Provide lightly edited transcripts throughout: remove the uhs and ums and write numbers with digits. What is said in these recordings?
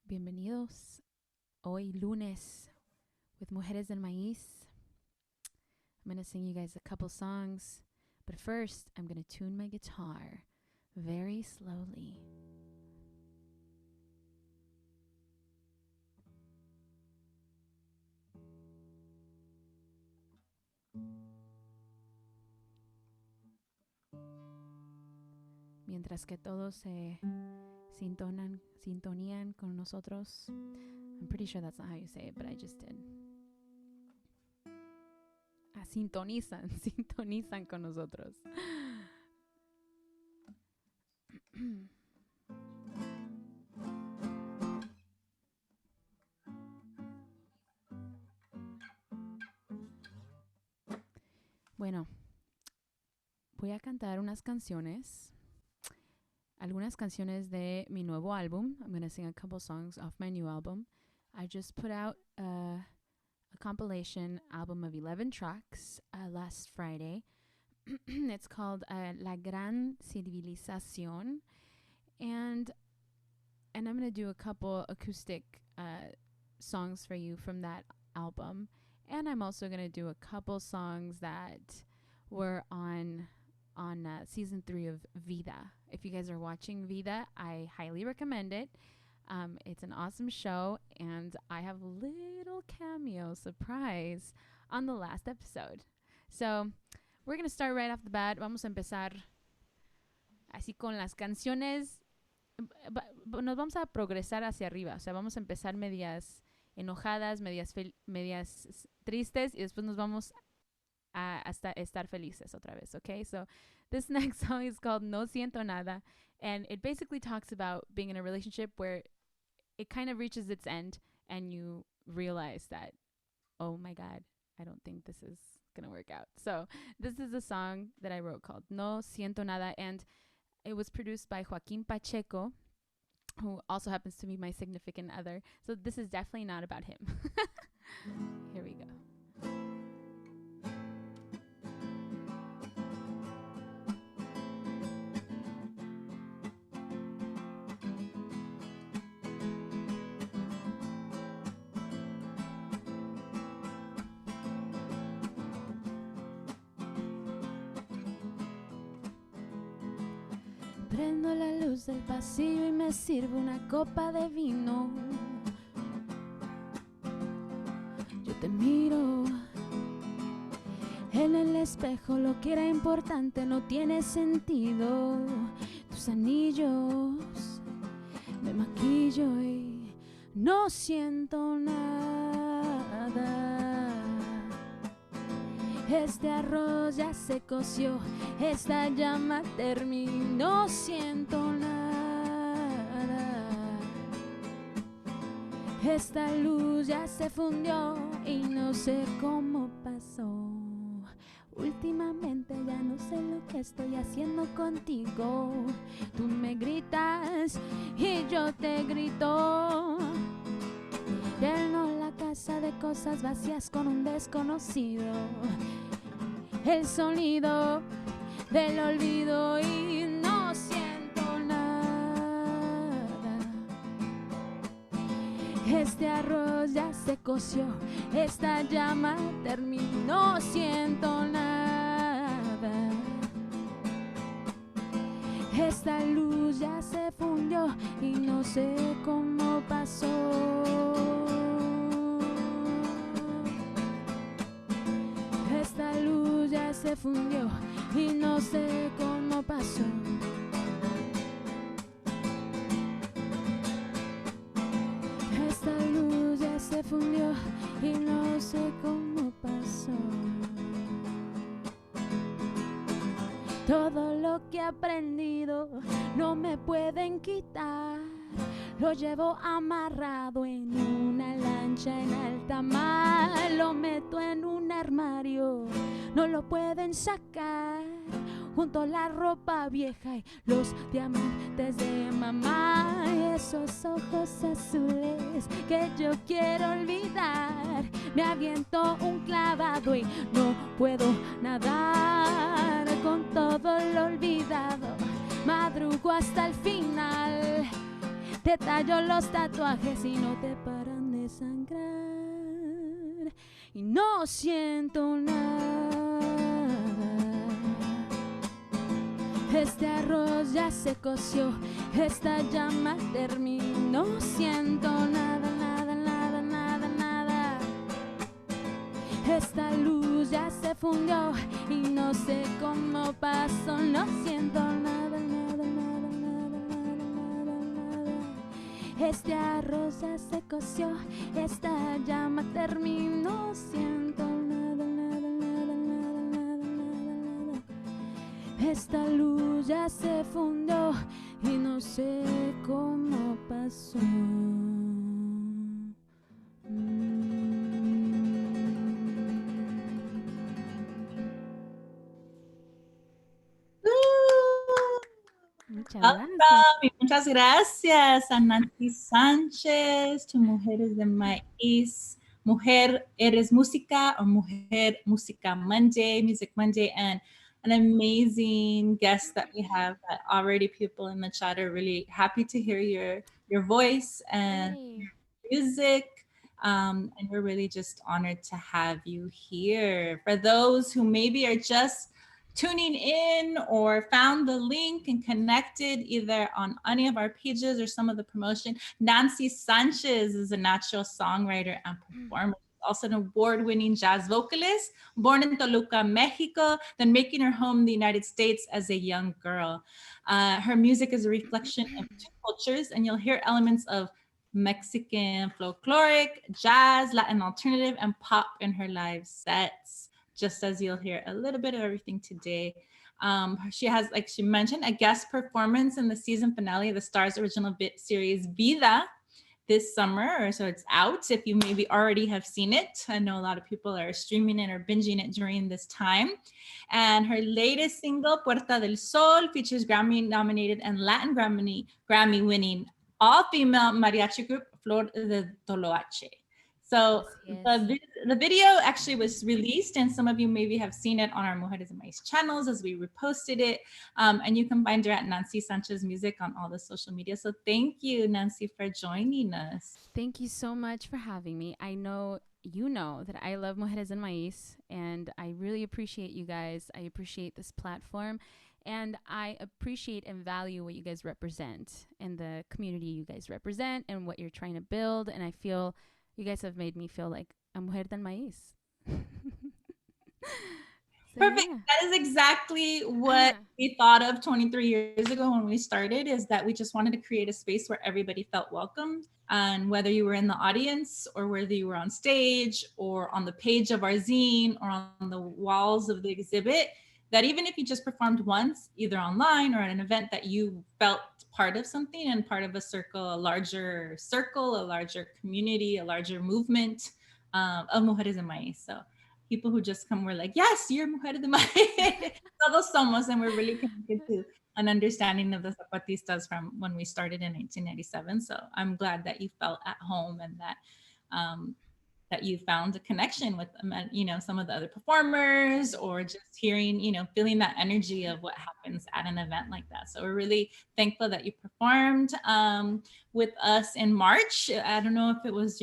Bienvenidos hoy lunes with Mujeres de Maiz. I'm going to sing you guys a couple songs, but first I'm going to tune my guitar very slowly. Mientras que todos se sintonían con nosotros. I'm pretty sure that's not how you say it, but I just did. Sintonizan con nosotros. Bueno, voy a cantar unas canciones. Algunas canciones de mi nuevo álbum. I'm going to sing a couple songs off my new album. I just put out a compilation album of 11 tracks last Friday. It's called La Gran Civilización. And I'm going to do a couple acoustic songs for you from that album. And I'm also going to do a couple songs that were on season 3 of Vida. If you guys are watching Vida, I highly recommend it. It's an awesome show, and I have a little cameo surprise on the last episode. So we're going to start right off the bat. Vamos a empezar así con las canciones. Nos vamos a progresar hacia arriba. O sea, vamos a empezar medias enojadas, medias tristes, y después nos vamos hasta estar felices otra vez, okay? So this next song is called No Siento Nada, and it basically talks about being in a relationship where it kind of reaches its end and you realize that, oh my God, I don't think this is gonna work out. So this is a song that I wrote called No Siento Nada, and it was produced by Joaquin Pacheco, who also happens to be my significant other. So this is definitely not about him. Here we go. Prendo la luz del pasillo y me sirvo una copa de vino. Yo te miro en el espejo, lo que era importante no tiene sentido. Tus anillos, me maquillo y no siento nada. Este arroz ya se coció, esta llama terminó, siento nada. Esta luz ya se fundió y no sé cómo pasó. Últimamente ya no sé lo que estoy haciendo contigo. Tú me gritas y yo te grito. Lleno la casa de cosas vacías con un desconocido. El sonido del olvido y no siento nada. Este arroz ya se coció, esta llama terminó, siento nada. Esta luz ya se fundió y no sé cómo pasó. Esta luz ya se fundió y no sé cómo pasó. Esta luz ya se fundió y no sé cómo pasó. Todo lo que he aprendido no me pueden quitar. Lo llevo amarrado en una lancha en alta mar. Lo meto en un armario, no lo pueden sacar. Junto la ropa vieja y los diamantes de mamá. Y esos ojos azules que yo quiero olvidar. Me aviento un clavado y no puedo nadar. Con todo lo olvidado madrugo hasta el final. Te tallo los tatuajes y no te paran de sangrar. Y no siento nada. Este arroz ya se coció, esta llama terminó. No siento nada, nada, nada, nada, nada. Esta luz ya se fundió y no sé cómo pasó. No siento nada, nada, nada, nada, nada, nada, nada. Este arroz ya se coció, esta llama terminó. No siento nada, nada, nada, nada, nada, nada, nada. Esta luz ya se fundió y no sé cómo pasó. Muchas gracias. Awesome. Muchas gracias a Nancy Sánchez, to Mujeres de Maiz, Mujer Eres Música, or Mujer Música Monday, Music Monday, and an amazing guest that we have. That already people in the chat are really happy to hear your voice and your music. And we're really just honored to have you here. For those who maybe are just tuning in or found the link and connected either on any of our pages or some of the promotion, Nancy Sánchez is a natural songwriter and performer. Also an award-winning jazz vocalist, born in Toluca, Mexico, then making her home in the United States as a young girl. Her music is a reflection of two cultures, and you'll hear elements of Mexican folkloric, jazz, Latin alternative, and pop in her live sets, just as you'll hear a little bit of everything today. She has, like she mentioned, a guest performance in the season finale of the Star's original bit series Vida this summer, so it's out if you maybe already have seen it. I know a lot of people are streaming it or binging it during this time. And her latest single, Puerta del Sol, features Grammy-nominated and Latin Grammy-winning all-female mariachi group Flor de Toloache. So the video actually was released, and some of you maybe have seen it on our Mujeres de Maiz channels as we reposted it. And you can find her at Nancy Sánchez Music on all the social media. So thank you, Nancy, for joining us. Thank you so much for having me. I know you know that I love Mujeres de Maiz, and I really appreciate you guys. I appreciate this platform, and I appreciate and value what you guys represent and the community you guys represent and what you're trying to build. And I feel you guys have made me feel like a Mujer de Maiz. Perfect. Yeah. That is exactly what we thought of 23 years ago when we started, is that we just wanted to create a space where everybody felt welcome. And whether you were in the audience or whether you were on stage or on the page of our zine or on the walls of the exhibit, that even if you just performed once, either online or at an event, that you felt part of something and part of a circle, a larger community, a larger movement of Mujeres de Maiz. So people who just come were like, yes, you're Mujeres de Maiz. Todos somos, and we're really connected to an understanding of the Zapatistas from when we started in 1897. So I'm glad that you felt at home and that that you found a connection with them and, you know, some of the other performers, or just hearing, you know, feeling that energy of what happens at an event like that. So we're really thankful that you performed with us in March. I don't know if it was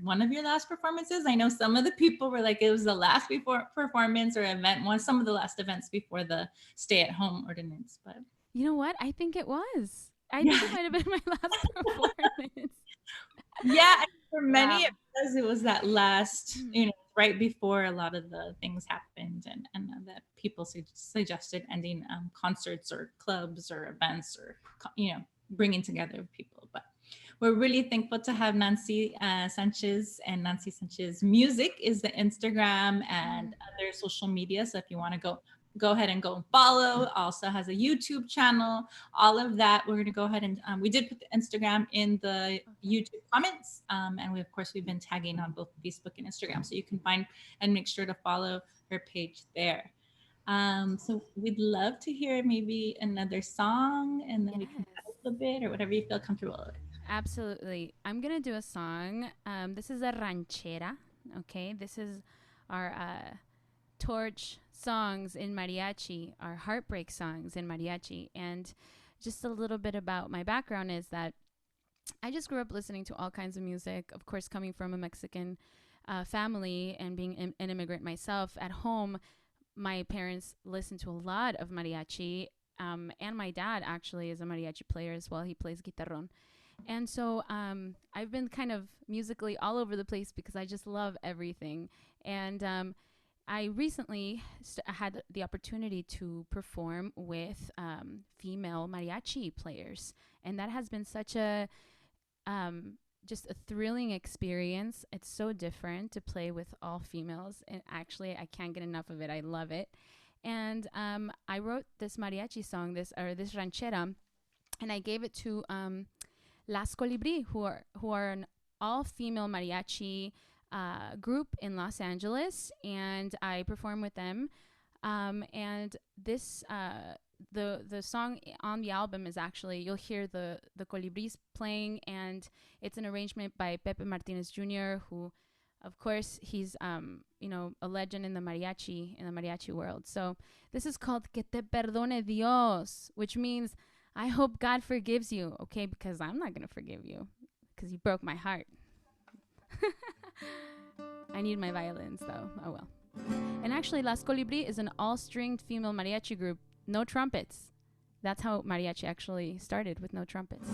one of your last performances. I know some of the people were like, it was the last performance or event, some of the last events before the stay-at-home ordinance. But you know what? I think it was. I think it might have been my last performance. Yeah, for many it was that last, you know, right before a lot of the things happened, and that people suggested ending concerts or clubs or events, or, you know, bringing together people. But we're really thankful to have Nancy Sánchez, and Nancy Sánchez Music is the Instagram and other social media. So if you want to go ahead and go and follow. Also has a YouTube channel, all of that. We're going to go ahead and we did put the Instagram in the YouTube comments. And we've been tagging on both Facebook and Instagram. So you can find and make sure to follow her page there. So we'd love to hear maybe another song, and then we can chat a little bit, or whatever you feel comfortable with. Absolutely. I'm going to do a song. This is a ranchera. Okay. This is our torch songs in mariachi, our heartbreak songs in mariachi. And just a little bit about my background is that I just grew up listening to all kinds of music, of course, coming from a Mexican family and being an immigrant myself. At home, my parents listened to a lot of mariachi, and my dad actually is a mariachi player as well. He plays guitarrón. And so I've been kind of musically all over the place because I just love everything. And I recently had the opportunity to perform with female mariachi players. And that has been such a just a thrilling experience. It's so different to play with all females. And actually, I can't get enough of it. I love it. And I wrote this mariachi song, this ranchera, and I gave it to Las Colibrí, who are an all-female mariachi group in Los Angeles, and I perform with them. And this the song on the album is actually, you'll hear the Colibríes playing, and it's an arrangement by Pepe Martinez Jr., who, of course, he's a legend in the mariachi world. So this is called Que te perdone Dios, which means I hope God forgives you, okay? Because I'm not going to forgive you because you broke my heart. I need my violins, though. Oh, well. And actually, Las Colibrí is an all-stringed female mariachi group, no trumpets. That's how mariachi actually started, with no trumpets.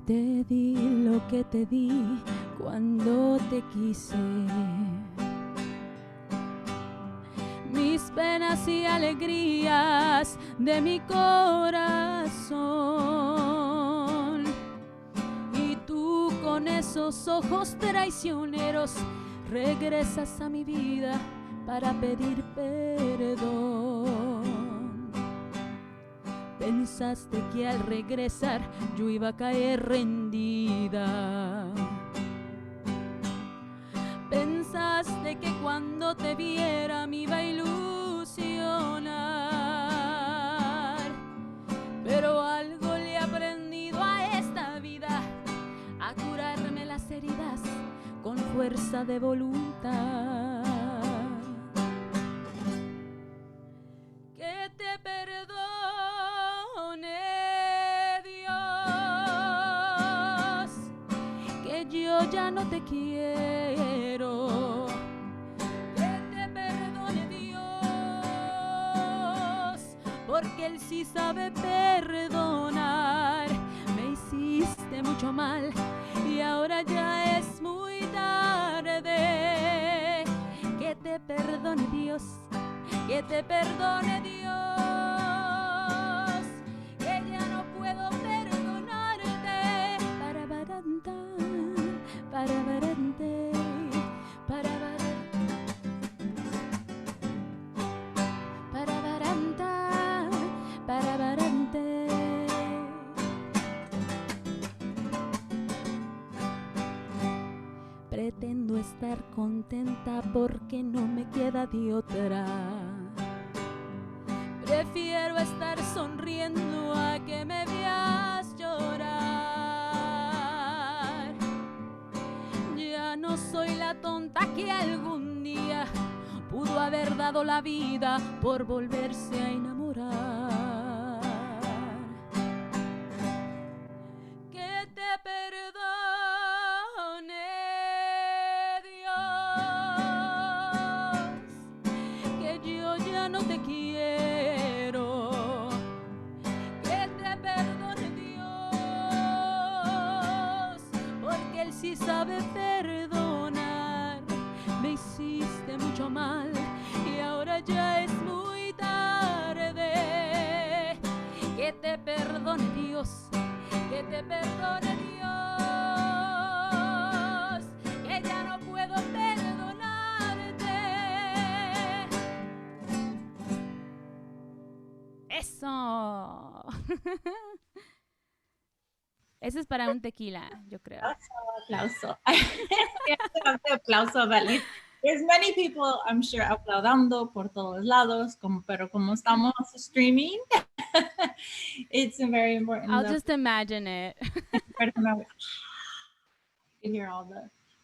Te di lo que te di cuando te quise, mis penas y alegrías de mi corazón, y tú con esos ojos traicioneros regresas a mi vida para pedir perdón. Pensaste que al regresar yo iba a caer rendida. Pensaste que cuando te viera me iba a ilusionar. Pero algo le he aprendido a esta vida, a curarme las heridas con fuerza de voluntad. Que te perdone Dios, que yo ya no te quiero. Que te perdone Dios, porque Él sí sabe perdonar. Me hiciste mucho mal y ahora ya es muy tarde. Que te perdone Dios, que te perdone Dios, que ya no puedo perdonarte. Para baranta, para barante, para baranta, para barante. Pretendo estar contenta porque no me queda de otra. Prefiero estar sonriendo a que me veas llorar. Ya no soy la tonta que algún día pudo haber dado la vida por volverse a enamorar. Que te perdone Dios, que yo ya no te quiero. Que te perdone Dios, porque Él sí sabe perdonar. Me hiciste mucho mal y ahora ya es muy tarde. Que te perdone Dios, que te perdone Dios, que ya no puedo perdonarte. ¡Eso! Ese es para un tequila, yo creo. Aplauso. Aplauso, Vali. There's many people, I'm sure, aplaudando por todos lados, pero como estamos streaming, It's very important I'll though. just imagine it. You hear all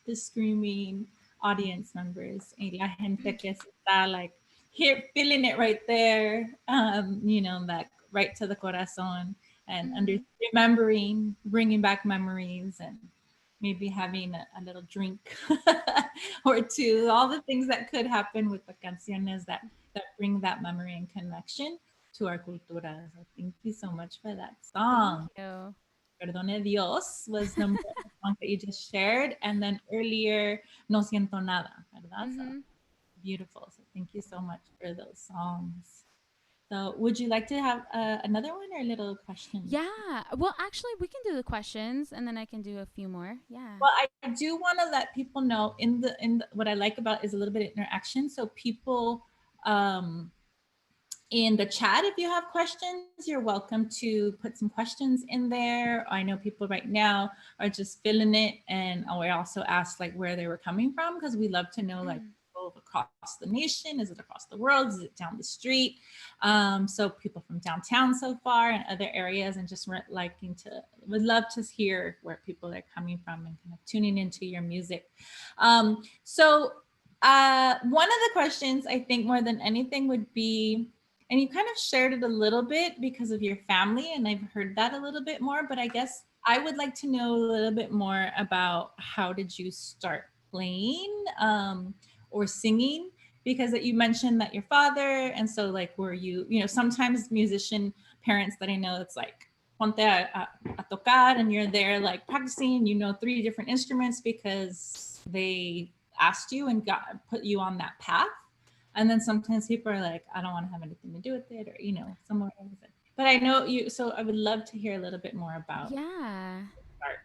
the screaming audience members y la gente que está like here feeling it right there, that right to the corazon and under Mhm. remembering, bringing back memories and maybe having a little drink or two, all the things that could happen with the canciones that bring that memory and connection to our cultura. So thank you so much for that Thank song. you. Perdone Dios was number one song that you just shared. And then earlier, No Siento Nada, ¿verdad? So Mhm. beautiful. So thank you so much for those songs. So would you like to have another one or a little question? Yeah. Well, actually, we can do the questions and then I can do a few more. Yeah. Well, I do want to let people know in the what I like about is a little bit of interaction. So people um, in the chat, if you have questions, you're welcome to put some questions in there. I know people right now are just filling it, and we also asked like where they were coming from because we love to know like Mm. people across the nation. Is it across the world? Is it down the street? So people from downtown so far and other areas, and just would love to hear where people are coming from and kind of tuning into your music. One of the questions I think more than anything would be, and you kind of shared it a little bit because of your family, and I've heard that a little bit more, but I guess I would like to know a little bit more about how did you start playing or singing? Because that you mentioned that your father, and so like were you, sometimes musician parents that I know, it's like ponte a tocar, and you're there like practicing, three different instruments because they asked you and put you on that path. And then sometimes people are like, I don't want to have anything to do with it, or somewhere else. But I know you, so I would love to hear a little bit more about Yeah. art.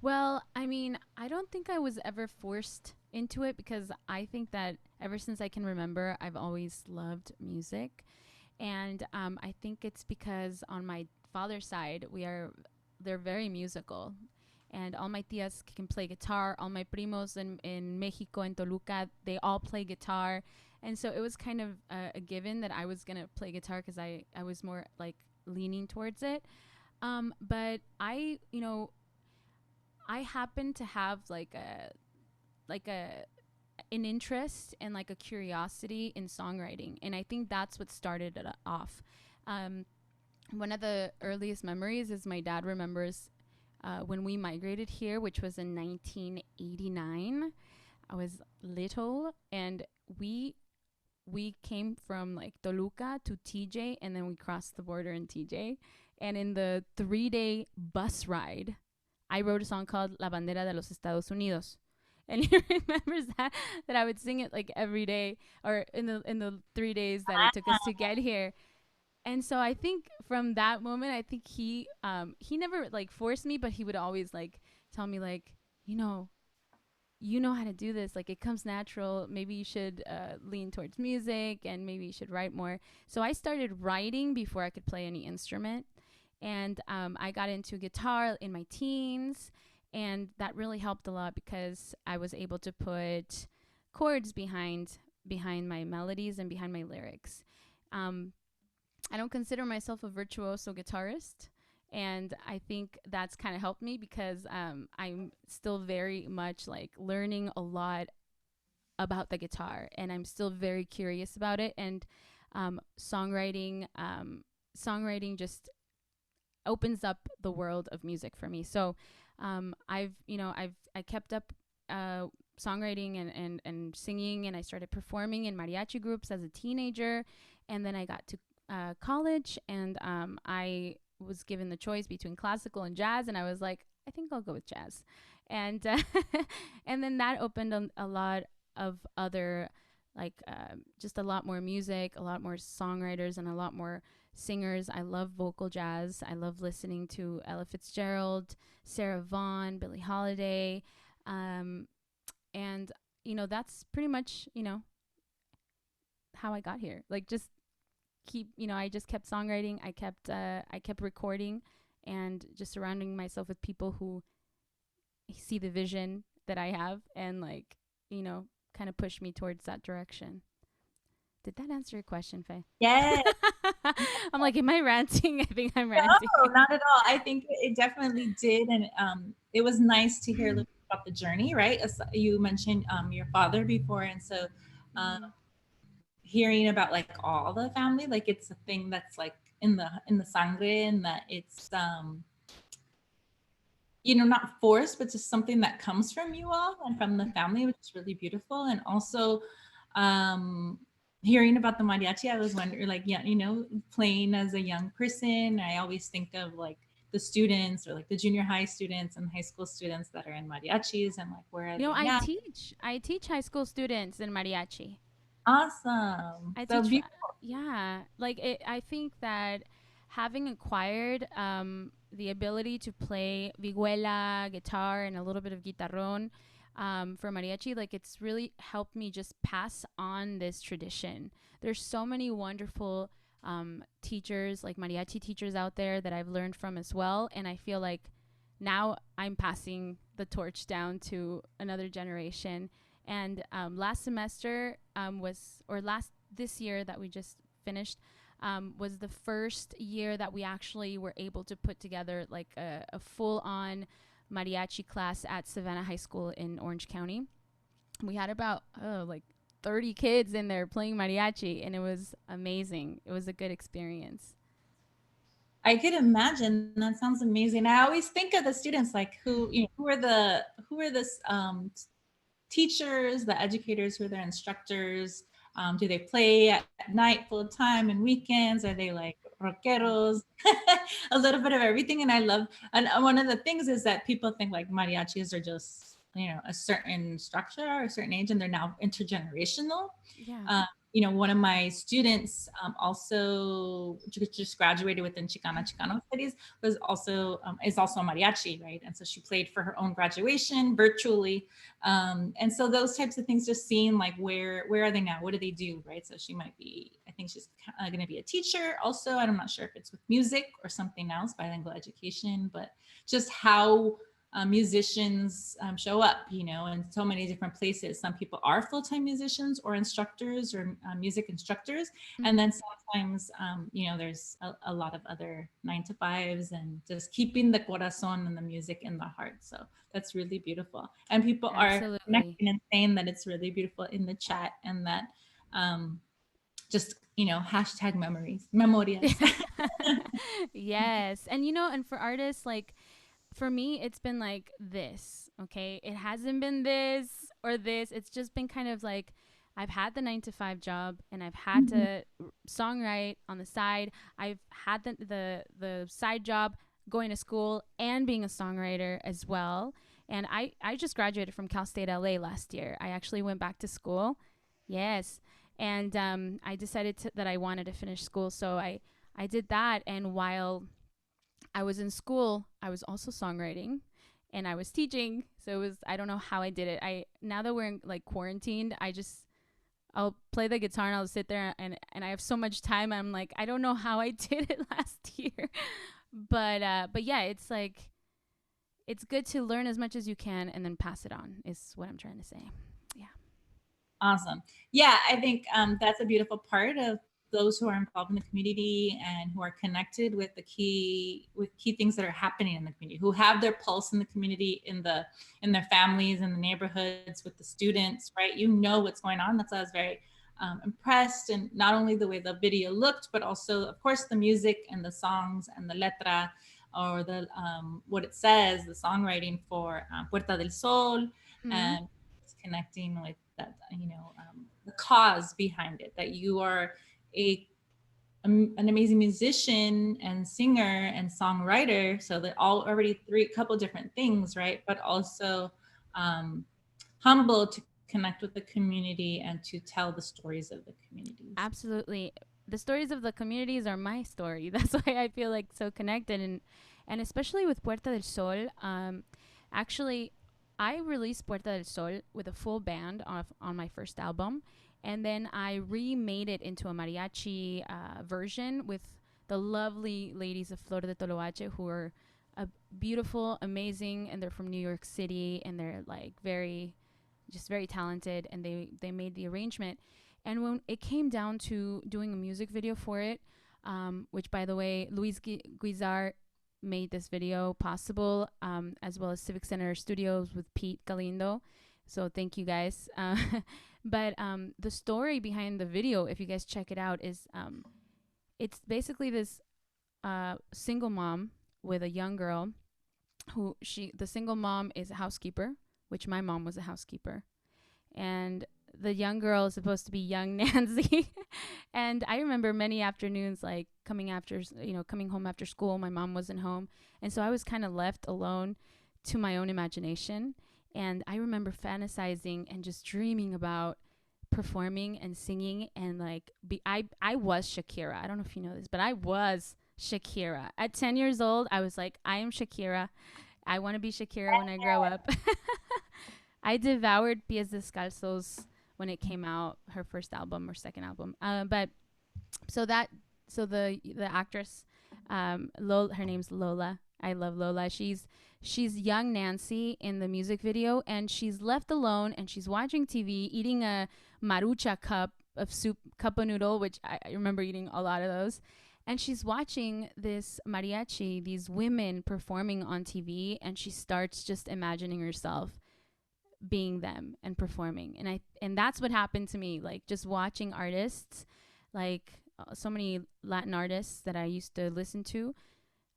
Well, I mean, I don't think I was ever forced into it because I think that ever since I can remember, I've always loved music. And I think it's because on my father's side, they're very musical. And all my tias can play guitar. All my primos in Mexico and Toluca, they all play guitar. And so it was kind of a given that I was going to play guitar because I was more like leaning towards it. But I happen to have like an interest and like a curiosity in songwriting, and I think that's what started it off. Um, One of the earliest memories is my dad remembers when we migrated here, which was in 1989. I was little, and we came from like Toluca to TJ, and then we crossed the border in TJ. And in the 3-day bus ride, I wrote a song called La Bandera de los Estados Unidos. And he remembers that I would sing it like every day or in the 3 days that it took us to get here. And so I think from that moment, I think he never like forced me, but he would always like tell me like, you know, you know how to do this. Like it comes natural. Maybe you should lean towards music and maybe you should write more. So I started writing before I could play any instrument. And I got into guitar in my teens. And that really helped a lot because I was able to put chords behind my melodies and behind my lyrics. Um, I don't consider myself a virtuoso guitarist. And I think that's kind of helped me because I'm still very much like learning a lot about the guitar, and I'm still very curious about it. And songwriting just opens up the world of music for me. So I kept up songwriting and singing, and I started performing in mariachi groups as a teenager, and then I got to college, and I was given the choice between classical and jazz, and I was like, I think I'll go with jazz, and and then that opened a lot of other just a lot more music, a lot more songwriters, and a lot more singers. I love vocal jazz. I love listening to Ella Fitzgerald, Sarah Vaughan, Billie Holiday, um, and that's pretty much how I got here. Like just I just kept songwriting. I kept recording, and just surrounding myself with people who see the vision that I have and kind of push me towards that direction. Did that answer your question, Faye? Yes. I'm like, am I ranting? I think I'm ranting. No, not at all. I think it definitely did, and it was nice to hear a little bit about the journey, right? As you mentioned your father before, and so um, Mhm. hearing about like all the family, like it's a thing that's like in the sangre, and that it's not forced, but just something that comes from you all and from the family, which is really beautiful. And also, um, hearing about the mariachi, I was wondering, like, yeah, playing as a young person, I always think of like the students or like the junior high students and high school students that are in mariachis and like, where are You know, they I now? teach. I teach high school students in mariachi. Awesome. I So teach, beautiful. yeah. Like I think that having acquired the ability to play vihuela, guitar, and a little bit of guitarrón for mariachi, like it's really helped me just pass on this tradition. There's so many wonderful teachers, like mariachi teachers out there that I've learned from as well, and I feel like now I'm passing the torch down to another generation. And last semester was, or last this year that we just finished, was the first year that we actually were able to put together like a full on mariachi class at Savannah High School in Orange County. We had about like 30 kids in there playing mariachi, and it was amazing. It was a good experience. I could imagine. That sounds amazing. I always think of the students like who are the teachers, the educators, who are their instructors. Do they play at night full time and weekends? Are they like rockeros? A little bit of everything. And I love, and one of the things is that people think like mariachis are just, a certain structure or a certain age, and they're now intergenerational. Yeah. One of my students also just graduated within Chicano studies, is also a mariachi, right? And so she played for her own graduation virtually, and so those types of things, just seeing like where are they now, what do they do, right? So she might be, I think she's going to be a teacher also. I'm not sure if it's with music or something else, bilingual education, but just how musicians show up, in so many different places. Some people are full-time musicians or instructors or music instructors. And Mm-hmm. then sometimes, there's a lot of other 9 to 5s and just keeping the corazon and the music in the heart. So that's really beautiful. And people are Absolutely. connecting and saying that it's really beautiful in the chat, and that um, just, hashtag memories, memorias. Yes. And and for artists, like for me, it's been like this, okay? It hasn't been this or this. It's just been kind of like I've had the 9 to 5 job, and I've had Mhm. to songwrite on the side. I've had the side job going to school and being a songwriter as well. And I just graduated from Cal State LA last year. I actually went back to school. Yes. And I decided that I wanted to finish school. So I did that. And while I was in school, I was also songwriting and I was teaching. So it was, I don't know how I did it. Now that we're in, like quarantined, I'll play the guitar and I'll sit there and I have so much time. I'm like, I don't know how I did it last year. But yeah, it's like, it's good to learn as much as you can and then pass it on is what I'm trying to say. Yeah. Awesome. Yeah, I think that's a beautiful part of those who are involved in the community and who are connected with key things that are happening in the community, who have their pulse in the community, in their families, in the neighborhoods, with the students, right? You know what's going on. That's why I was very impressed, and not only the way the video looked, but also, of course, the music and the songs and the letra, or the what it says, the songwriting for Puerta del Sol, Mm-hmm. and connecting with that, the cause behind it, that you are a an amazing musician and singer and songwriter. So that all already three couple different things, right? But also um, humble to connect with the community and to tell the stories of the communities. Absolutely. The stories of the communities are my story. That's why I feel like so connected, and especially with Puerta del Sol. Actually, I released Puerta del Sol with a full band on my first album, and then I remade it into a mariachi version with the lovely ladies of Flor de Toloache, who are beautiful, amazing, and they're from New York City, and they're like very talented, and they made the arrangement. And when it came down to doing a music video for it, which, by the way, Luis Guizar made this video possible, as well as Civic Center Studios with Pete Galindo. So thank you guys. But the story behind the video, if you guys check it out, is it's basically this single mom with a young girl the single mom is a housekeeper, which my mom was a housekeeper. And the young girl is supposed to be young Nancy. And I remember many afternoons, like coming home after school, my mom wasn't home. And so I was kind of left alone to my own imagination. And I remember fantasizing and just dreaming about performing and singing. And like, I was Shakira. I don't know if you know this, but I was Shakira. At 10 years old, I was like, I am Shakira. I want to be Shakira when I grow up. I devoured Pies Descalzos when it came out, her first album or second album. But the actress, her name's Lola. I love Lola. She's young Nancy in the music video, and she's left alone and she's watching TV, eating a marucha cup of noodle, which I remember eating a lot of those. And she's watching this mariachi, these women performing on TV, and she starts just imagining herself being them and performing. And that's what happened to me, like just watching artists, like so many Latin artists that I used to listen to.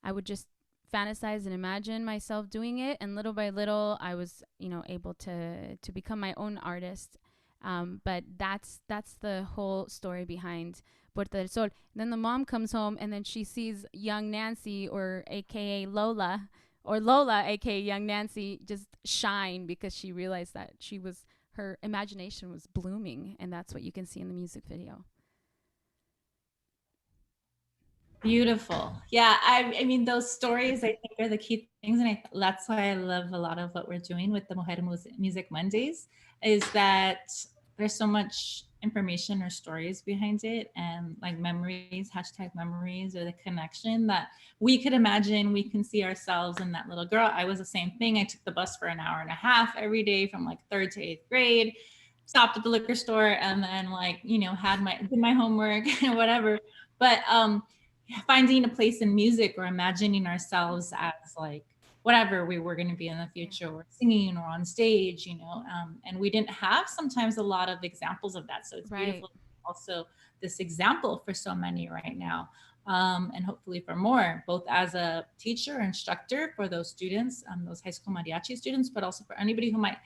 I would just fantasize and imagine myself doing it, and little by little I was, able to become my own artist. But that's the whole story behind Puerta del Sol. And then the mom comes home, and then she sees young Nancy, or AKA Lola, AKA young Nancy, just shine, because she realized that her imagination was blooming, and that's what you can see in the music video. Beautiful. Yeah, I mean, those stories, I think, are the key things, and that's why I love a lot of what we're doing with the Mujer Music Mondays, is that there's so much information or stories behind it, and like memories, #memories, or the connection that we could imagine. We can see ourselves in that little girl. I was the same thing. I took the bus for an hour and a half every day from like 3rd to 8th grade, stopped at the liquor store, and then did my homework and whatever. But finding a place in music, or imagining ourselves as like whatever we were going to be in the future, or singing or on stage, and we didn't have sometimes a lot of examples of that. So it's beautiful. Also, this example for so many right now, and hopefully for more, both as a teacher, instructor for those students, those high school mariachi students, but also for anybody who might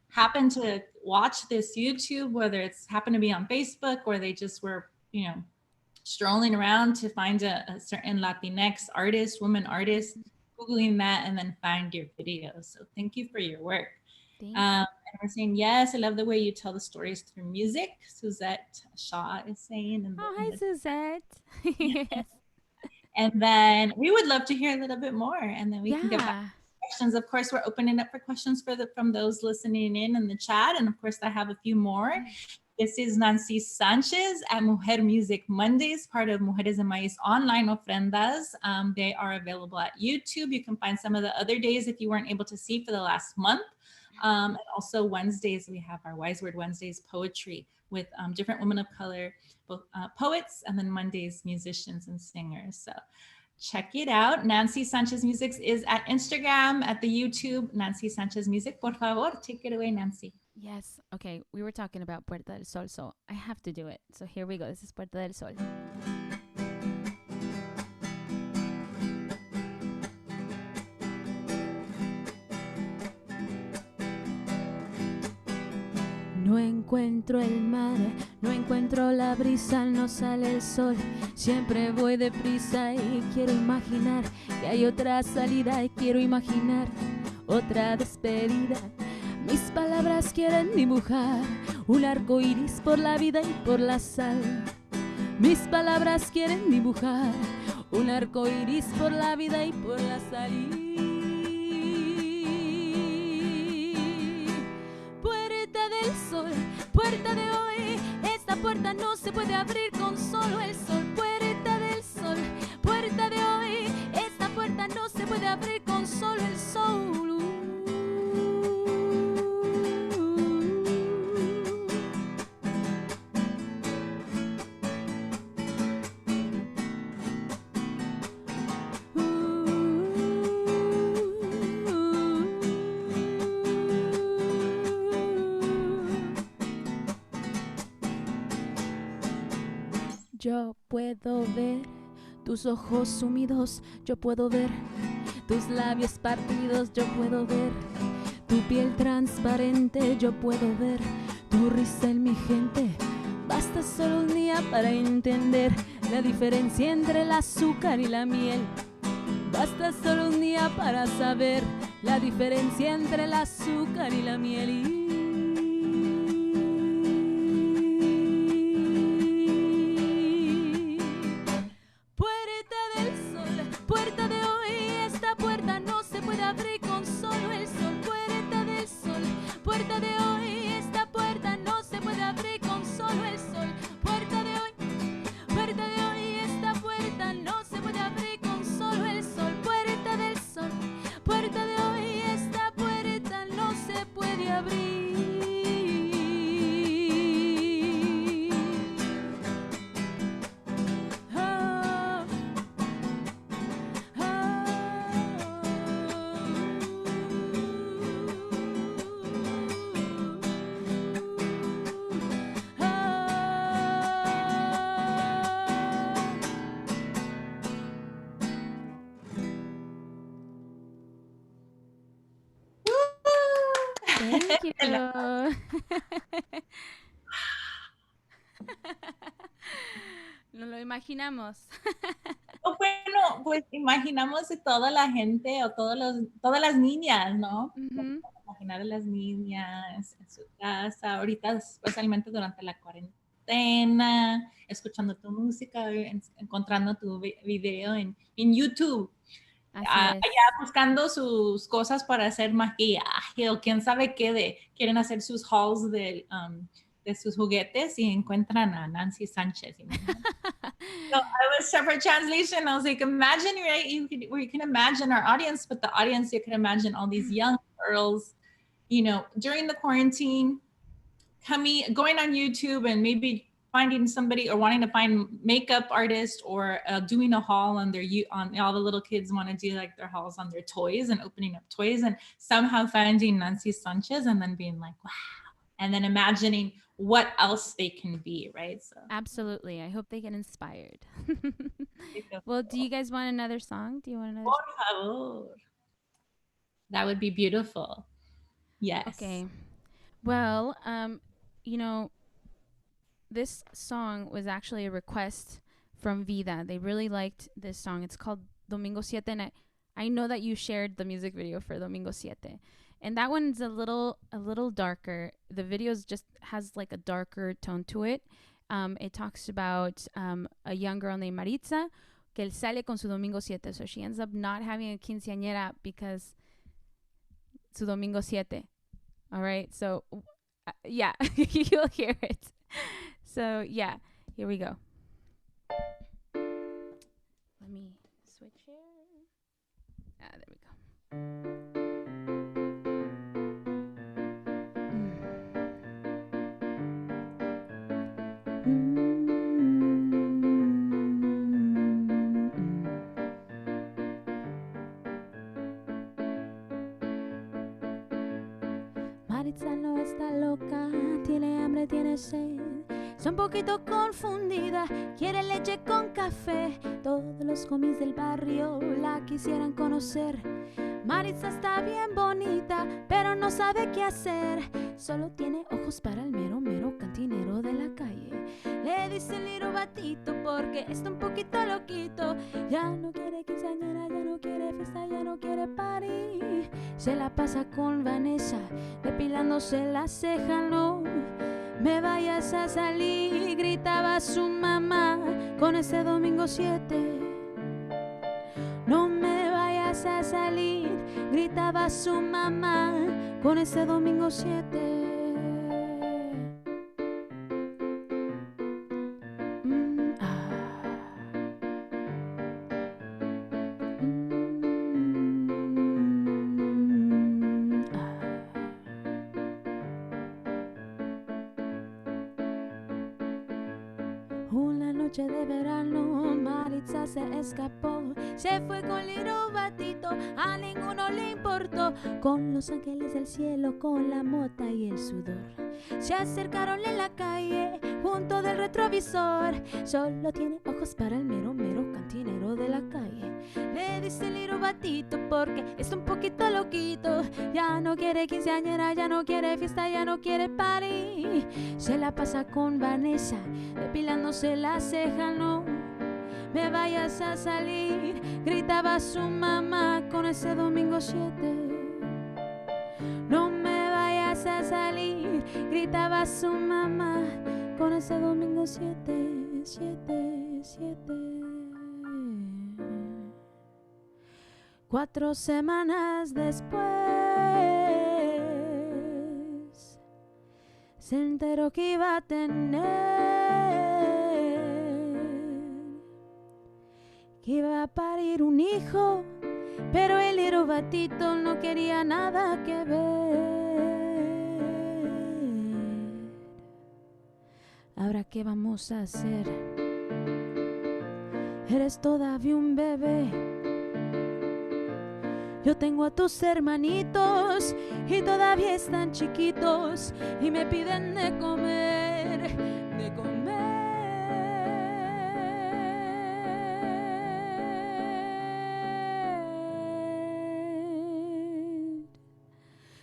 happen to watch this YouTube, whether it's happened to be on Facebook, or they just were, strolling around to find a certain Latinx artist, woman artist, Googling that, and then find your videos. So thank you for your work. And we're saying, yes, I love the way you tell the stories through music. Suzette Shaw is saying. Hi, Suzette. Yes. And then we would love to hear a little bit more, and then we can get back to questions. Of course, we're opening up for questions from those listening in the chat. And of course, I have a few more. This is Nancy Sanchez at Mujer Music Mondays, part of Mujeres de Maiz online ofrendas. They are available at YouTube. You can find some of the other days if you weren't able to see for the last month. And also Wednesdays, we have our Wise Word Wednesdays poetry with different women of color, both poets, and then Mondays, musicians and singers. So check it out. Nancy Sanchez Music is at Instagram, at the YouTube, Nancy Sanchez Music. Por favor, take it away, Nancy. Yes. Okay. We were talking about Puerta del Sol, so I have to do it. So here we go. This is Puerta del Sol. No encuentro el mar, no encuentro la brisa, no sale el sol. Siempre voy deprisa y quiero imaginar que hay otra salida, y quiero imaginar otra despedida. Mis palabras quieren dibujar un arco iris por la vida y por la sal. Mis palabras quieren dibujar un arco iris por la vida y por la sal. Puerta del sol, puerta de hoy, esta puerta no se puede abrir con solo el sol. Puerta del sol, puerta de hoy, esta puerta no se puede abrir con solo el sol. Yo puedo ver tus ojos sumidos, yo puedo ver tus labios partidos, yo puedo ver tu piel transparente, yo puedo ver tu risa en mi gente. Basta solo un día para entender la diferencia entre el azúcar y la miel. Basta solo un día para saber la diferencia entre el azúcar y la miel. Puerta del sol, puerta de hoy, esta puerta no se puede abrir con solo el sol. Puerta del sol, puerta de hoy, esta puerta no se puede abrir con solo el sol. Puerta de hoy, esta puerta no se puede abrir con solo el sol. Puerta del sol, puerta de hoy, esta puerta no se puede abrir. Thank you. No lo imaginamos. Bueno, pues imaginamos de toda la gente o todas las niñas, ¿no? Imaginar a las niñas en su casa, ahorita especialmente durante la cuarentena, escuchando tu música, encontrando tu video en YouTube. Allá buscando sus cosas para hacer maquillaje o quién sabe qué, quieren hacer sus hauls de sus juguetes y encuentran a Nancy Sánchez. So I was separate translation. I was like, imagine, right? You can imagine our audience, but the audience, you can imagine all these young girls, during the quarantine, going on YouTube and maybe finding somebody or wanting to find makeup artist or doing a haul on all the little kids want to do like their hauls on their toys and opening up toys and somehow finding Nancy Sánchez and then being like, wow. And then imagining what else they can be, right? So absolutely. I hope they get inspired. Well, do you guys want another song? Do you want another song? That would be beautiful. Yes. Okay. Well, this song was actually a request from Vida. They really liked this song. It's called Domingo Siete, and I know that you shared the music video for Domingo Siete. And that one's a little darker. The video just has like a darker tone to it. It talks about a young girl named Maritza que él sale con su Domingo Siete. So she ends up not having a quinceañera because su Domingo Siete. All right. So, yeah, you'll hear it. So, yeah, here we go. Let me switch here. There we go. Maritza no está loca, tiene hambre, tiene sed. Está un poquito confundida, quiere leche con café. Todos los homies del barrio la quisieran conocer. Maritza está bien bonita, pero no sabe qué hacer. Solo tiene ojos para el mero cantinero de la calle. Le dice el little batito porque está un poquito loquito. Ya no quiere quinceañera, ya no quiere fiesta, ya no quiere party. Se la pasa con Vanessa, depilándose la ceja, no me vayas a salir, gritaba su mamá con ese Domingo 7. No me vayas a salir, gritaba su mamá con ese Domingo 7. Una noche de verano, Maritza se escapó. Se fue con Little Batito, a ninguno le importó. Con los ángeles del cielo, con la mota y el sudor. Se acercaron en la calle, junto del retrovisor. Solo tiene ojos para el mero, mero cantinero de la calle. Le dice el little batito porque está un poquito loquito. Ya no quiere quinceañera, ya no quiere fiesta, ya no quiere party. Se la pasa con Vanessa, depilándose la ceja, no me vayas a salir, gritaba su mamá con ese domingo 7. No me vayas a salir, gritaba su mamá con ese domingo 7, 7, 7. 4 semanas después se enteró que iba a tener, que iba a parir un hijo, pero el little batito no quería nada que ver. Ahora, ¿qué vamos a hacer? Eres todavía un bebé. Yo tengo a tus hermanitos y todavía están chiquitos y me piden de comer, de comer.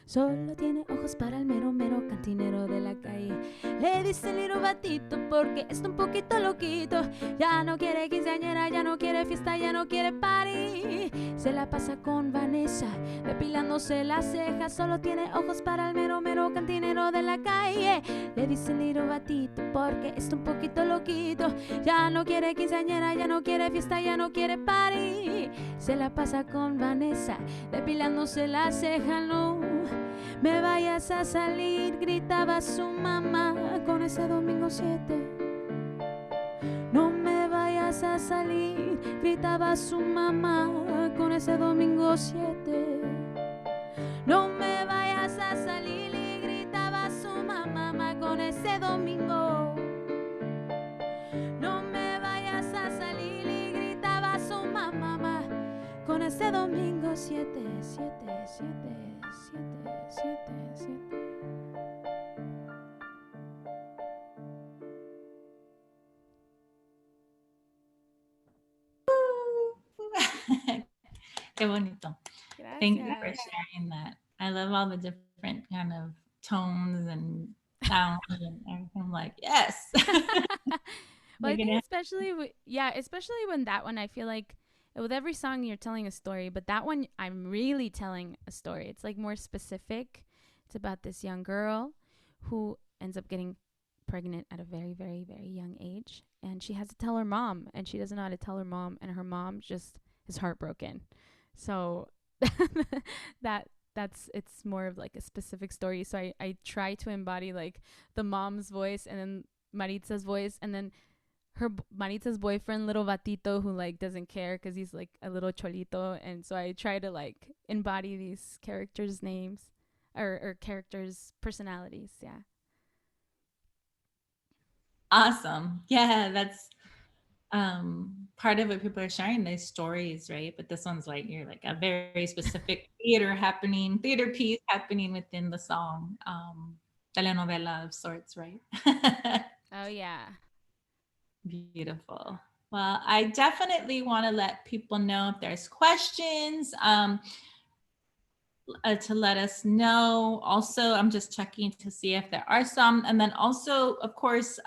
Solo tiene ojos para el mero, mero cantinero de la calle. Le dice el little batito porque está un poquito loquito. Ya no quiere quinceañera, ya no quiere fiesta, ya no quiere party. Se la pasa con Vanessa, depilándose las cejas. Solo tiene ojos para el mero, mero cantinero de la calle. Le dice el little batito porque está un poquito loquito. Ya no quiere quinceañera, ya no quiere fiesta, ya no quiere party. Se la pasa con Vanessa, depilándose las cejas, no me vayas a salir, gritaba su mamá con ese domingo 7. No me vayas a salir, gritaba su mamá con ese domingo 7. No me vayas a salir, y gritaba su mamá con ese domingo. No me vayas a salir, y gritaba su mamá con ese domingo 7, 7, 7, 7, 7, 7. Qué bonito. Gracias. Thank you for sharing that. I love all the different kind of tones and sounds and everything. I'm like, yes. Well, I think especially when that one, I feel like with every song you're telling a story, but that one I'm really telling a story. It's like more specific. It's about this young girl who ends up getting pregnant at a very, very, very young age, and she has to tell her mom, and she doesn't know how to tell her mom, and her mom just is heartbroken. So it's more of like a specific story. So I try to embody like the mom's voice and then Maritza's voice, and then Maritza's boyfriend, little Batito, who like doesn't care because he's like a little cholito. And so I try to like embody these characters' names or characters' personalities. Yeah. Awesome. Yeah, that's part of what people are sharing, these stories, right? But this one's like, you're like a very specific theater piece happening within the song, telenovela of sorts, right? Oh, yeah. Beautiful. Well, I definitely want to let people know if there's questions to let us know. Also, I'm just checking to see if there are some. And then also, of course,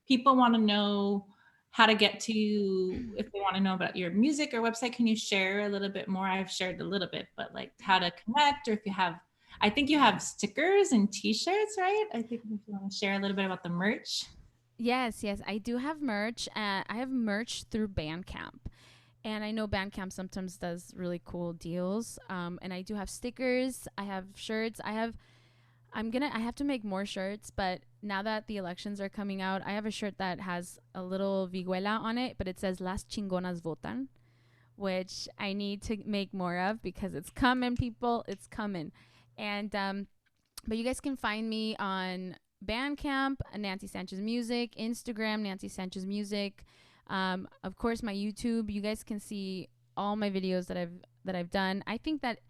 people want to know how to get to you if they want to know about your music or website. Can you share a little bit more? I've shared a little bit, but like how to connect, or if you have, I think you have stickers and t-shirts, right? I think if you want to share a little bit about the merch. Yes, I do have merch. I have merch through Bandcamp. And I know Bandcamp sometimes does really cool deals. And I do have stickers. I have shirts. I have to make more shirts, but now that the elections are coming out, I have a shirt that has a little viguela on it, but it says Las Chingonas Votan, which I need to make more of because it's coming, people. It's coming. And but you guys can find me on Bandcamp, Nancy Sanchez Music, Instagram, Nancy Sanchez Music. Of course, my YouTube. You guys can see all my videos that I've done. I think that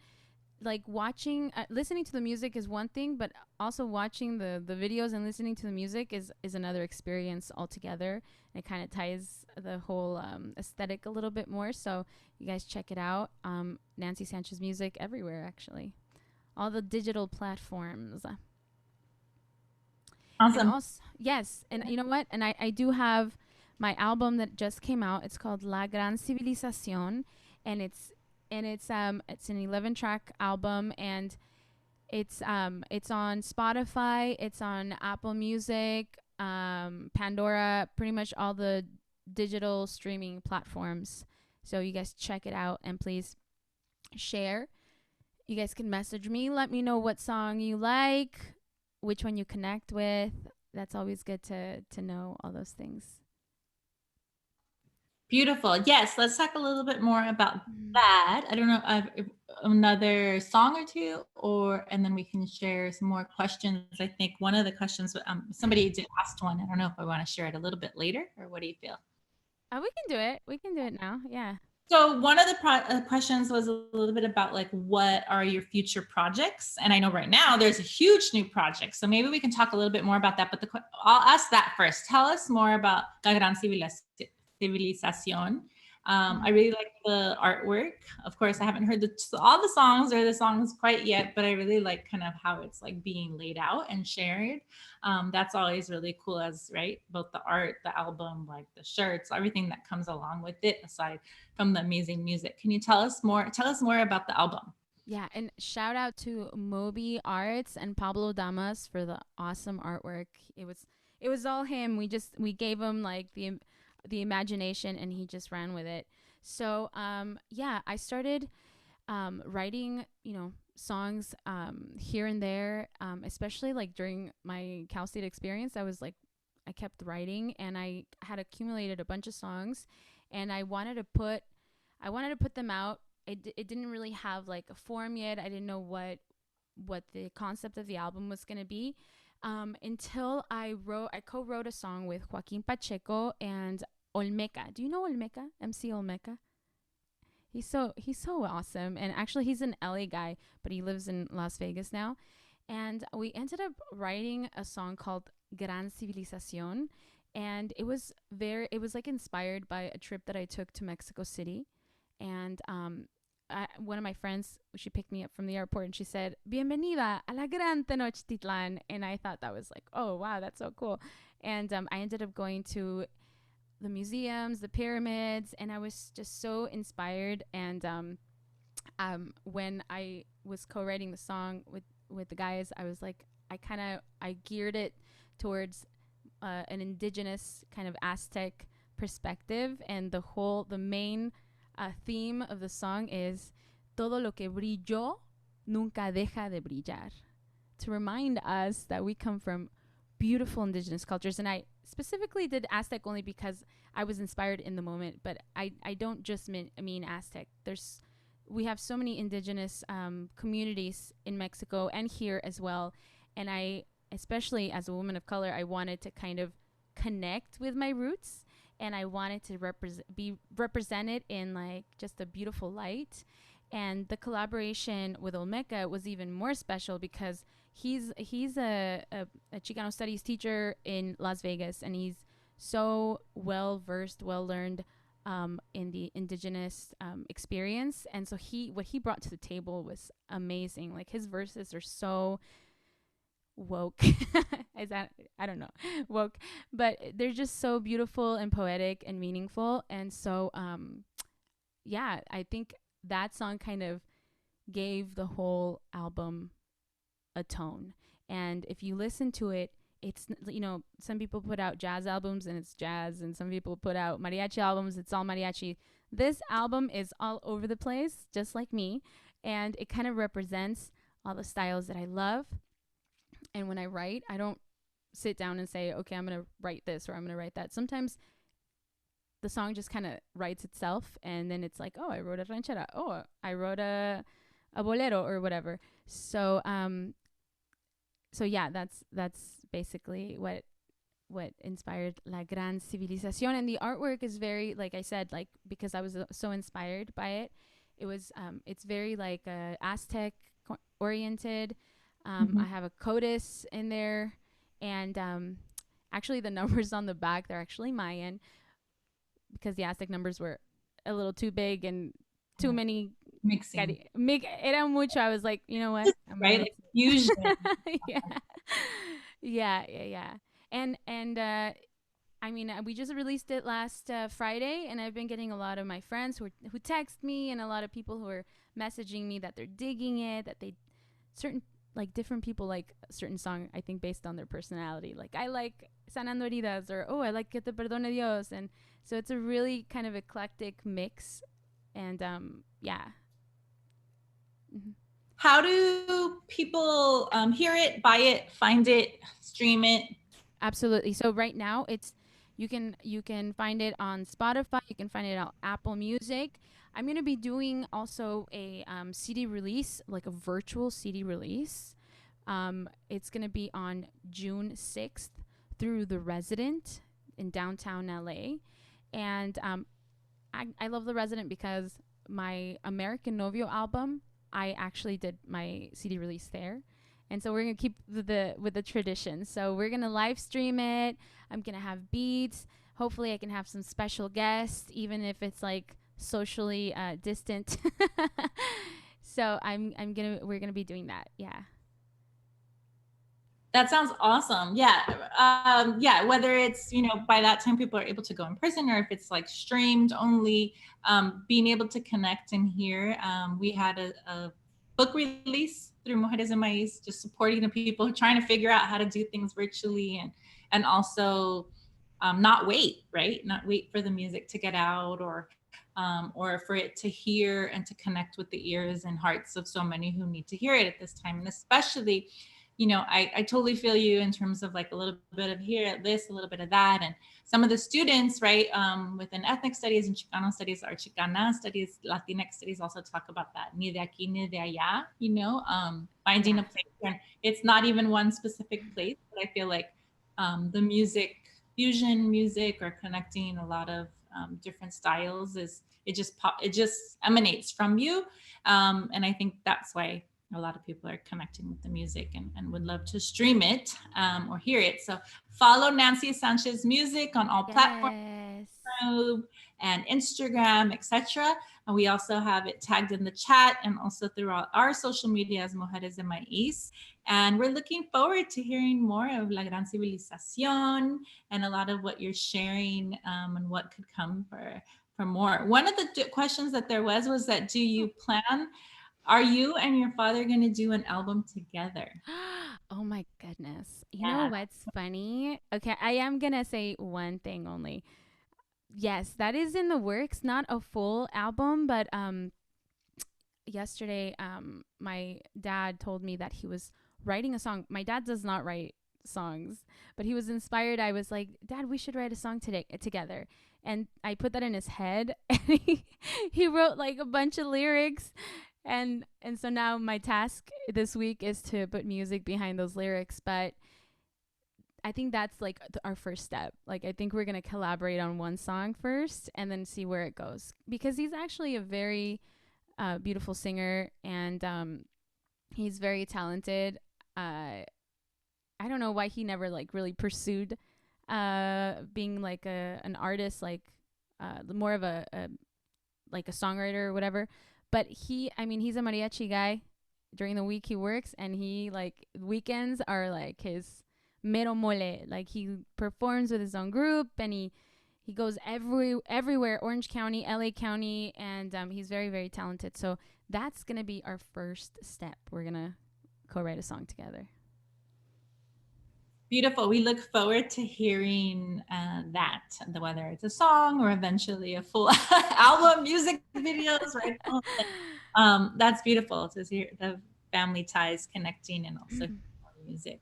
like watching, listening to the music is one thing, but also watching the videos and listening to the music is another experience altogether. It kind of ties the whole aesthetic a little bit more. So you guys check it out. Nancy Sanchez music everywhere, actually, all the digital platforms. And Awesome. also, yes, and you know what? And I do have my album that just came out. It's called La Gran Civilización, and it's an 11-track album, and it's on Spotify, it's on Apple Music, Pandora, pretty much all the digital streaming platforms. So you guys check it out and please share. You guys can message me, let me know what song you like, which one you connect with. That's always good to know all those things. Beautiful. Yes, let's talk a little bit more about that. I don't know if another song or two, and then we can share some more questions. I think one of the questions, somebody did ask one. I don't know if I want to share it a little bit later, or what do you feel? We can do it. We can do it now. Yeah. So one of the questions was a little bit about like, what are your future projects? And I know right now there's a huge new project. So maybe we can talk a little bit more about that. But I'll ask that first. Tell us more about La Gran Civilización. I really like the artwork. Of course, I haven't heard all the songs or the songs quite yet, but I really like kind of how it's like being laid out and shared. That's always really cool, as right, both the art, the album, like the shirts, everything that comes along with it, aside from the amazing music. Can you tell us more about the album? Yeah, and shout out to Moby Arts and Pablo Damas for the awesome artwork. It was all him. We gave him like the imagination, and he just ran with it. So yeah, I started writing, songs here and there, especially like during my Cal State experience. I kept writing, and I had accumulated a bunch of songs, and I wanted to put them out. It didn't really have like a form yet. I didn't know what the concept of the album was going to be, until I co-wrote a song with Joaquin Pacheco and Olmeca. Do you know Olmeca? MC Olmeca? He's so awesome, and actually he's an LA guy, but he lives in Las Vegas now. And we ended up writing a song called Gran Civilización, and it was like inspired by a trip that I took to Mexico City. And one of my friends, she picked me up from the airport, and she said, "Bienvenida a la Gran Tenochtitlan," and I thought that was like, oh wow, that's so cool. And I ended up going to the museums, the pyramids, and I was just so inspired. And when I was co-writing the song with the guys, I was like, I geared it towards an indigenous kind of Aztec perspective, and the main theme of the song is todo lo que brilló nunca deja de brillar, to remind us that we come from beautiful indigenous cultures. And I specifically did Aztec only because I was inspired in the moment, but I don't just mean Aztec. We have so many indigenous communities in Mexico and here as well, and I, especially as a woman of color, I wanted to kind of connect with my roots, and I wanted to be represented in like just a beautiful light. And the collaboration with Olmeca was even more special because he's a Chicano studies teacher in Las Vegas, and he's so well versed, well learned in the indigenous experience. And so what he brought to the table was amazing. Like his verses are so woke. Is that, I don't know, woke, but they're just so beautiful and poetic and meaningful. And so yeah, I think that song kind of gave the whole album a tone. And if you listen to it, it's, some people put out jazz albums and it's jazz, and some people put out mariachi albums, it's all mariachi. This album is all over the place, just like me, and it kind of represents all the styles that I love. And when I write, I don't sit down and say, okay, I'm going to write this or I'm going to write that. Sometimes the song just kind of writes itself, and then it's like, oh, I wrote a ranchera. Oh, I wrote a bolero or whatever. So yeah, that's basically what inspired La Gran Civilización. And the artwork is very, like I said, like because I was so inspired by it, it was it's very like Aztec oriented. Mm-hmm. I have a CODIS in there, and actually the numbers on the back, they're actually Mayan, because the Aztec numbers were a little too big and too many. Mixing. Era mucho. I was like, you know what? I'm gonna Right? mix Like fusion. it. Yeah. Yeah. And I mean, we just released it last Friday, and I've been getting a lot of my friends who text me, and a lot of people who are messaging me that they're digging it, that they certain like different people like a certain song. I think based on their personality. Like I like Sanando Heridas, or oh, I like Que Te Perdone Dios, and so it's a really kind of eclectic mix, and yeah. Mm-hmm. How do people hear it, buy it, find it, stream it? Absolutely. So right now you can find it on Spotify. You can find it on Apple Music. I'm gonna be doing also a CD release, like a virtual CD release. It's gonna be on June 6th through the Resident in downtown LA, and I love the Resident because my American Novio album, I actually did my CD release there. And so we're gonna keep with the tradition. So we're gonna live stream it. I'm gonna have beats. Hopefully, I can have some special guests, even if it's like socially distant. So we're gonna be doing that. Yeah. That sounds awesome. Yeah. Yeah. Whether it's, by that time people are able to go in person, or if it's like streamed only, being able to connect and hear. We had a book release through Mujeres de Maiz, just supporting the people trying to figure out how to do things virtually, and also not wait, right? Not wait for the music to get out, or for it to hear and to connect with the ears and hearts of so many who need to hear it at this time. And especially, I totally feel you in terms of like a little bit of here, this, a little bit of that. And some of the students, right, within ethnic studies and Chicano studies, or Chicana studies, Latinx studies also talk about that. Ni de aquí, ni de allá, finding a place. And it's not even one specific place, but I feel like the music, fusion music, or connecting a lot of different styles, it just emanates from you. And I think that's why a lot of people are connecting with the music, and would love to stream it or hear it. So follow Nancy Sanchez Music on all platforms, YouTube and Instagram, etc. And we also have it tagged in the chat and also throughout our social media as Mujeres de Maiz. And we're looking forward to hearing more of La Gran Civilización and a lot of what you're sharing, and what could come for more. One of the questions that there was that, are you and your father going to do an album together? Oh my goodness. You know what's funny? Okay, I am going to say one thing only. Yes, that is in the works. Not a full album, but yesterday my dad told me that he was writing a song. My dad does not write songs, but he was inspired. I was like, Dad, we should write a song together. And I put that in his head, and he wrote like a bunch of lyrics. And so now my task this week is to put music behind those lyrics. But I think that's like our first step. Like, I think we're going to collaborate on one song first and then see where it goes, because he's actually a very beautiful singer, and he's very talented. I don't know why he never like really pursued being like an artist, like more of a like a songwriter or whatever. But he's a mariachi guy. During the week he works, and he like weekends are like his mero mole. Like, he performs with his own group, and he goes everywhere, Orange County, LA County, and he's very, very talented. So that's gonna be our first step. We're gonna co-write a song together. Beautiful. We look forward to hearing that, whether it's a song or eventually a full album, music videos, right? That's beautiful to see the family ties connecting, and also music.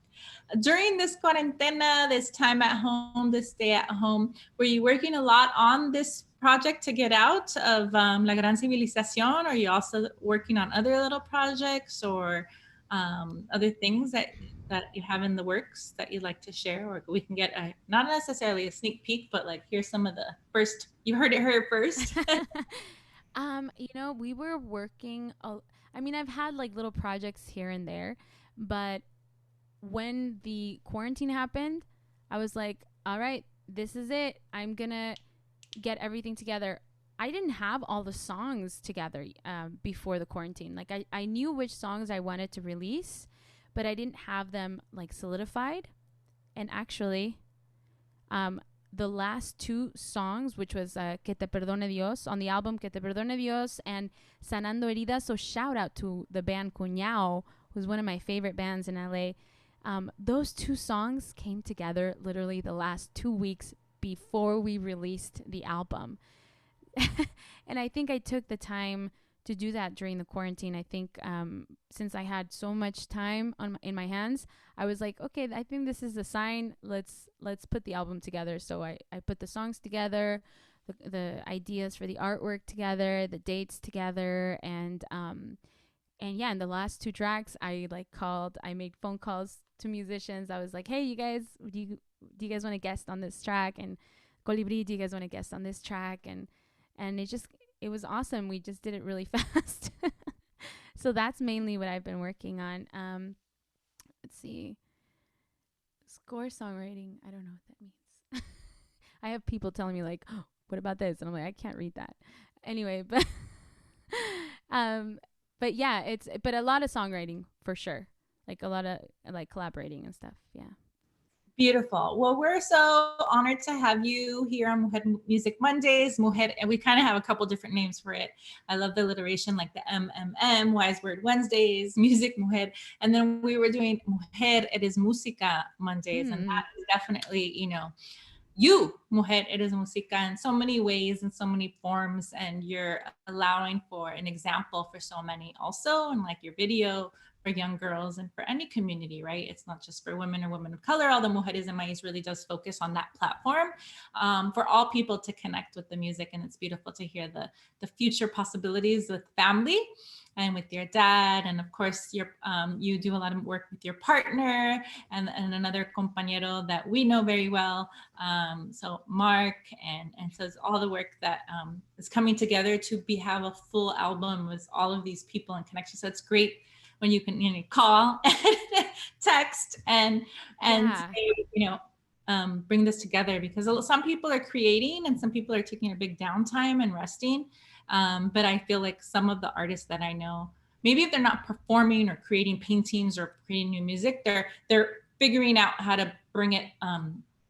During this quarantena, this time at home, this stay at home, were you working a lot on this project to get out of La Gran Civilización? Or are you also working on other little projects, or other things that you have in the works that you'd like to share? Or we can get not necessarily a sneak peek, but like here's some of the first, you heard it here first. We were working I mean, I've had like little projects here and there, but when the quarantine happened, I was like, all right, this is it. I'm going to get everything together. I didn't have all the songs together before the quarantine. Like, I knew which songs I wanted to release, but I didn't have them like solidified. And actually, the last two songs, which was Que Te Perdone Dios, on the album Que Te Perdone Dios and Sanando Heridas. So shout out to the band Cuñao, who's one of my favorite bands in LA. Those two songs came together literally the last 2 weeks before we released the album. And I think I took the time to do that during the quarantine. I think since I had so much time in my hands, I was like, okay, I think this is a sign. Let's put the album together. So I put the songs together, the ideas for the artwork together, the dates together, and yeah, in the last two tracks, I made phone calls to musicians. I was like, hey, you guys, do you guys want to guest on this track? And Colibri, do you guys want to guest on this track? And it was awesome. We just did it really fast. So that's mainly what I've been working on. Let's see. Score songwriting. I don't know what that means. I have people telling me like, oh, what about this? And I'm like, I can't read that. Anyway, but yeah, but a lot of songwriting for sure. Like a lot of like collaborating and stuff. Yeah. Beautiful. Well, we're so honored to have you here on Mujer Music Mondays. Mujer, and we kind of have a couple different names for it. I love the alliteration, like the MMM, Wise Word Wednesdays, Music Mujer. And then we were doing Mujer, Eres Música Mondays. And that is definitely, you, Mujer, Eres Música, in so many ways and so many forms. And you're allowing for an example for so many also. And like your video for young girls and for any community, right? It's not just for women or women of color, although Mujeres de Maiz really does focus on that platform for all people to connect with the music. And it's beautiful to hear the future possibilities with family and with your dad. And of course, you do a lot of work with your partner and another compañero that we know very well. So Mark, and so it's all the work that is coming together to have a full album with all of these people and connections. So it's great when you can call and text and say, bring this together, because some people are creating and some people are taking a big downtime and resting. But I feel like some of the artists that I know, maybe if they're not performing or creating paintings or creating new music, they're figuring out how to bring it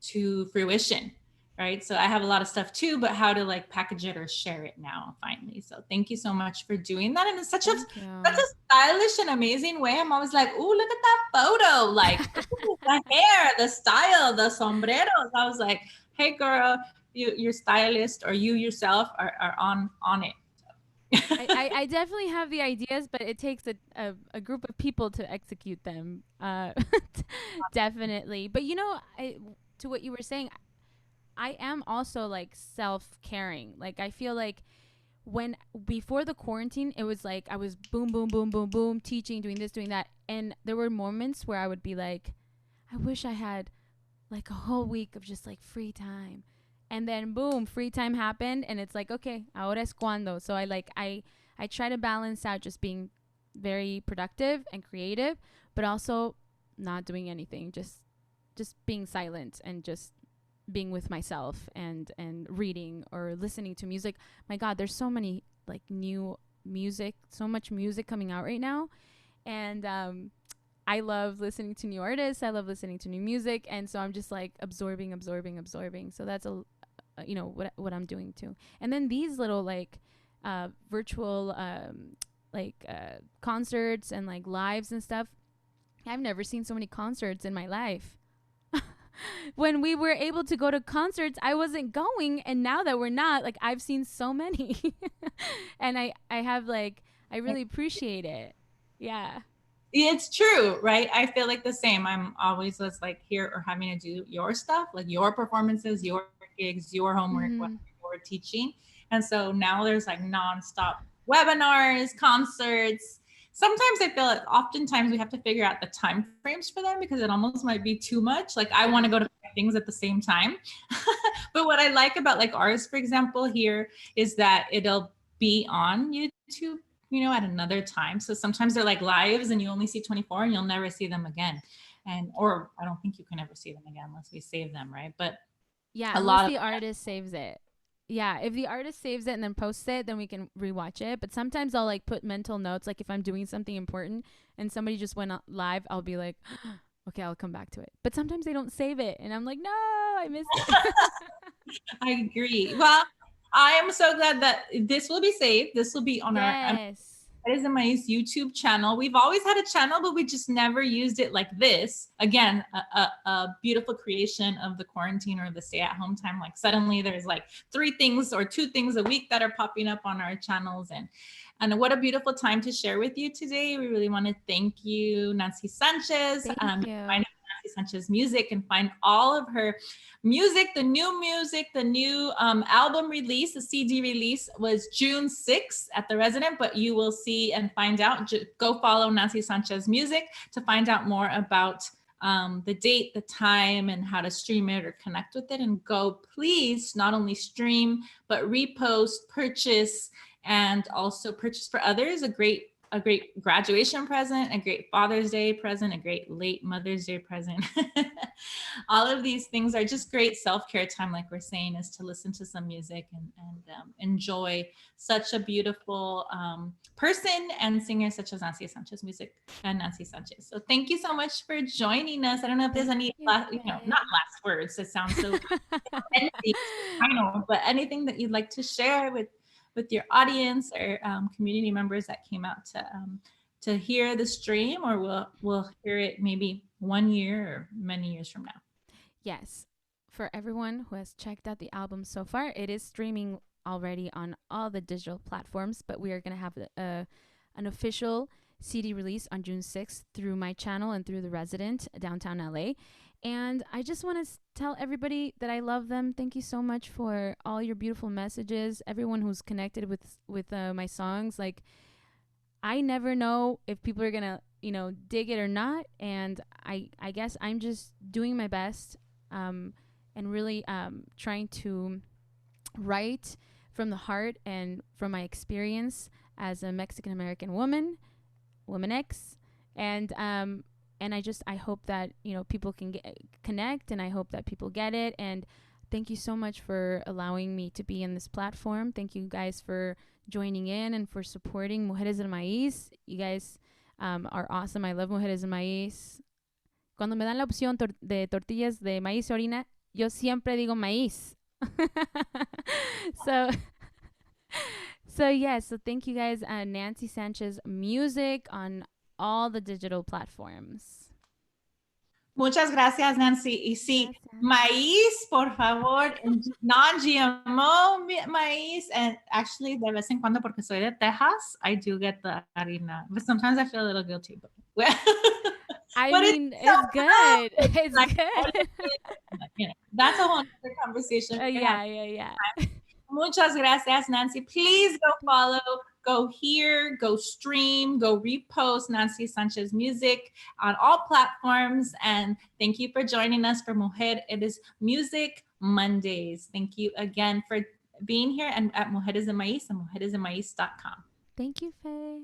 to fruition. Right. So I have a lot of stuff too, but how to like package it or share it now finally. So thank you so much for doing that. And it's such a stylish and amazing way. I'm always like, oh, look at that photo. Like the hair, the style, the sombreros. I was like, hey girl, your stylist or you yourself are on it. I definitely have the ideas, but it takes a group of people to execute them. Definitely. But to what you were saying, I am also like self-caring. Like I feel like before the quarantine, it was like I was boom, boom, boom, boom, boom, teaching, doing this, doing that. And there were moments where I would be like, I wish I had like a whole week of just like free time. And then boom, free time happened. And it's like, okay, ahora es cuando. So I try to balance out just being very productive and creative, but also not doing anything, just being silent and just being with myself and reading or listening to music. My God, there's so many like new music, so much music coming out right now. And I love listening to new artists. I love listening to new music. And so I'm just like absorbing. So that's what I'm doing too. And then these little like virtual concerts and like lives and stuff. I've never seen so many concerts in my life. When we were able to go to concerts, I wasn't going, and now that we're not, like I've seen so many. And I have like, I really appreciate it. Yeah. It's true, right? I feel like the same. I'm always just like here or having to do your stuff, like your performances, your gigs, your homework, what you're teaching. And so now there's like nonstop webinars, concerts. Sometimes I feel like oftentimes we have to figure out the time frames for them because it almost might be too much. Like I want to go to things at the same time. But what I like about like ours, for example, here is that it'll be on YouTube, at another time. So sometimes they're like lives and you only see 24 and you'll never see them again. Or I don't think you can ever see them again unless we save them, right? But Yeah, a unless lot of the artist saves it. Yeah, if the artist saves it and then posts it, then we can rewatch it. But sometimes I'll like put mental notes, like if I'm doing something important and somebody just went live, I'll be like, okay, I'll come back to it. But sometimes they don't save it, and I'm like, no, I missed it. I agree. Well, I am so glad that this will be saved. This will be on our Yes. Mujeres de Maiz YouTube channel. We've always had a channel, but we just never used it like this. Again, a beautiful creation of the quarantine or the stay-at-home time. Like suddenly there's like 3 things or 2 things a week that are popping up on our channels, and what a beautiful time to share with you today. We really want to thank you, Nancy Sanchez. Thank you. Find Nancy Sanchez music and find all of her music, the new album release, the CD release was June 6th at the Resident, but you will see and find out. Go follow Nancy Sanchez music to find out more about the date, the time, and how to stream it or connect with it. And go, please, not only stream, but repost, purchase, and also purchase for others a great graduation present, a great Father's Day present, a great late Mother's Day present. All of these things are just great self-care time, like we're saying, is to listen to some music and enjoy such a beautiful person and singer such as Nancy Sanchez music and Nancy Sanchez. So thank you so much for joining us. I don't know if there's any, not last words. It sounds so anything, I know, but anything that you'd like to share with your audience or community members that came out to hear the stream, or we'll hear it maybe 1 year or many years from now. Yes. For everyone who has checked out the album so far, it is streaming already on all the digital platforms, but we are going to have an official CD release on June 6th through my channel and through The Resident, downtown LA. And I just want to tell everybody that I love them. Thank you so much for all your beautiful messages. Everyone who's connected with my songs. Like, I never know if people are going to, dig it or not. And I guess I'm just doing my best and really trying to write from the heart and from my experience as a Mexican-American woman X. And I hope that people can connect, and I hope that people get it. And thank you so much for allowing me to be in this platform. Thank you guys for joining in and for supporting Mujeres de Maiz. You guys are awesome. I love Mujeres de Maiz. Cuando me dan la opción de tortillas de maíz o harina, yo siempre digo maíz. So thank you guys. Nancy Sanchez music on all the digital platforms. Muchas gracias, Nancy. Y sí, maíz, por favor, non-GMO maíz. And actually, de vez en cuando, porque soy de Texas, I do get the harina. But sometimes I feel a little guilty. But it's good. It's like, good. That's a whole other conversation. Yeah. Muchas gracias, Nancy. Please go follow, go hear, go stream, go repost Nancy Sanchez music on all platforms. And thank you for joining us for Mujer. It is Music Mondays. Thank you again for being here and at Mujeres de Maiz and mujeresdemaiz.com. Thank you, Faye.